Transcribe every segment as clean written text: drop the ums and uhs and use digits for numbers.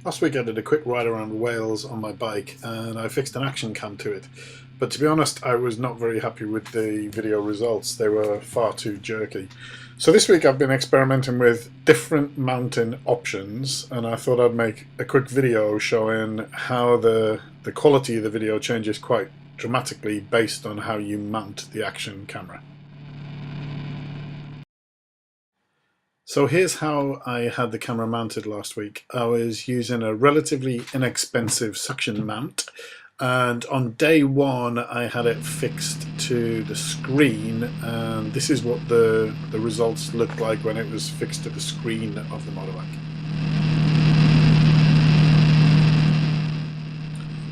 Last week I did a quick ride around Wales on my bike and I fixed an action cam to it. But to be honest, I was not very happy with the video results. They were far too jerky. So this week I've been experimenting with different mounting options, and I thought I'd make a quick video showing how the quality of the video changes quite dramatically based on how you mount the action camera. So here's how I had the camera mounted last week. I was using a relatively inexpensive suction mount, and on day one I had it fixed to the screen, and this is what the results looked like when it was fixed to the screen of the motorbike.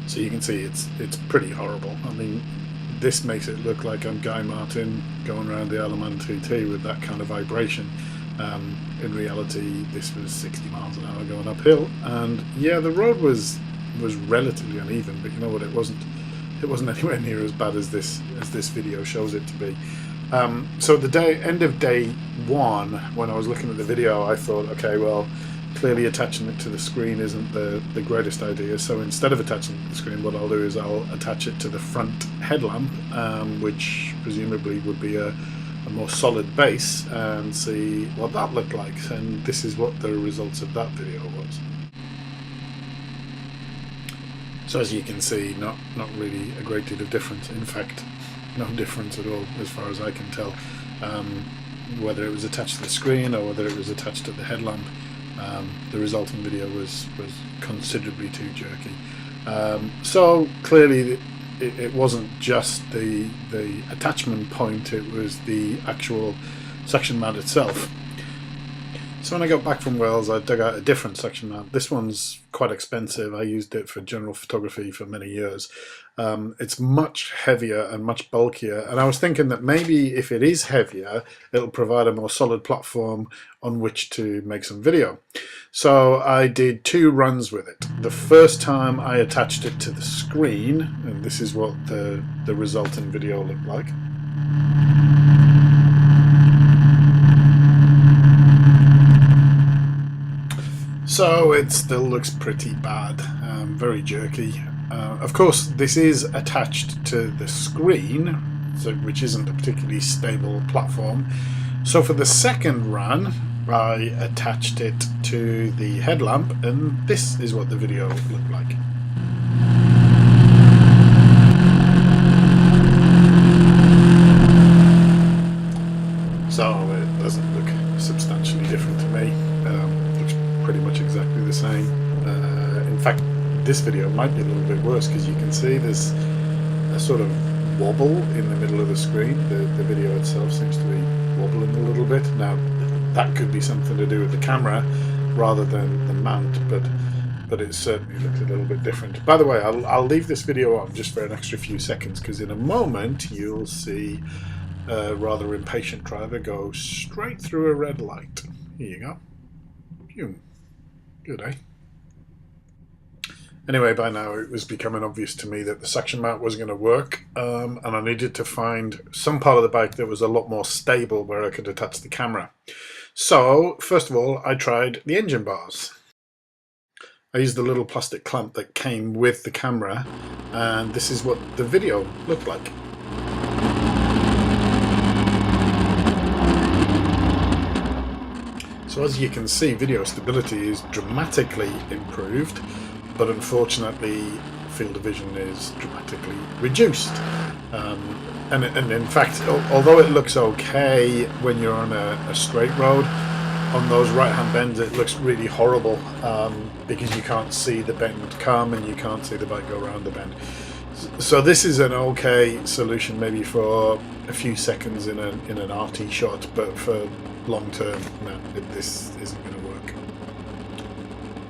So you can see it's pretty horrible. I mean, this makes it look like I'm Guy Martin going around the Isle of Man TT with that kind of vibration. In reality, this was 60 miles an hour going uphill, and yeah, the road was relatively uneven, but you know what, it wasn't anywhere near as bad as this video shows it to be. So at the end of day one, when I was looking at the video, I thought, okay, well, clearly attaching it to the screen isn't the greatest idea, so instead of attaching it to the screen, what I'll do is I'll attach it to the front headlamp, which presumably would be a more solid base, and see what that looked like. And this is what the results of that video was. So as you can see, not really a great deal of difference. In fact, no difference at all as far as I can tell, whether it was attached to the screen or whether it was attached to the headlamp. The resulting video was considerably too jerky. So clearly it wasn't just the attachment point, it was the actual suction mount itself. So when I got back from Wales, I dug out a different suction mount. This one's quite expensive. I used it for general photography for many years. It's much heavier and much bulkier, and I was thinking that maybe if it is heavier, it'll provide a more solid platform on which to make some video. So I did 2 runs with it. The first time I attached it to the screen, and this is what the resulting video looked like. So it still looks pretty bad, very jerky. Of course, this is attached to the screen, which isn't a particularly stable platform. So for the second run, I attached it to the headlamp, and this is what the video looked like. So it doesn't look substantially different to me. Looks pretty much exactly the same. In fact, this video might be a little bit worse, because you can see there's a sort of wobble in the middle of the screen. The video itself seems to be wobbling a little bit. Now, that could be something to do with the camera rather than the mount, but it certainly looks a little bit different. By the way, I'll leave this video on just for an extra few seconds, because in a moment you'll see a rather impatient driver go straight through a red light. Here you go. Phew. Good, eh? Anyway, by now it was becoming obvious to me that the suction mount wasn't going to work, and I needed to find some part of the bike that was a lot more stable where I could attach the camera. So, first of all, I tried the engine bars. I used the little plastic clamp that came with the camera, and this is what the video looked like. So as you can see, video stability is dramatically improved, but unfortunately field of vision is dramatically reduced. And in fact, although it looks okay when you're on a straight road, on those right-hand bends it looks really horrible, because you can't see the bend come and you can't see the bike go around the bend. So this is an okay solution maybe for a few seconds in an RT shot, but for long term, no, this isn't going to work.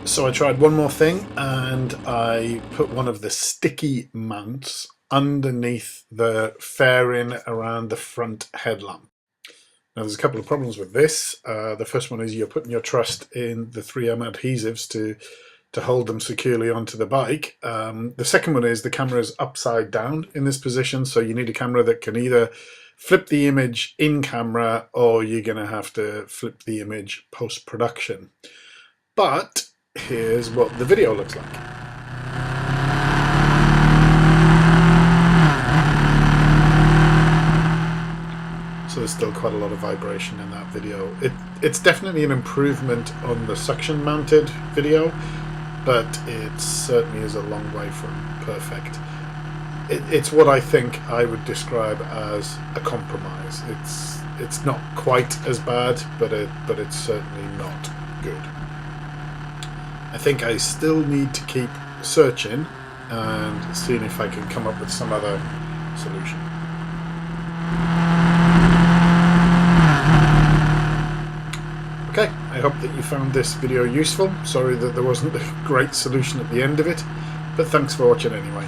So I tried one more thing, and I put one of the sticky mounts underneath the fairing around the front headlamp. Now there's a couple of problems with this. The first one is you're putting your trust in the 3M adhesives to hold them securely onto the bike. The second one is the camera is upside down in this position, so you need a camera that can either flip the image in camera, or you're going to have to flip the image post-production. But here's what the video looks like. So there's still quite a lot of vibration in that video. It's definitely an improvement on the suction mounted video, but it certainly is a long way from perfect. It's what I think I would describe as a compromise. It's not quite as bad, but it's certainly not good. I think I still need to keep searching and seeing if I can come up with some other solution. Okay, I hope that you found this video useful. Sorry that there wasn't a great solution at the end of it, but thanks for watching anyway.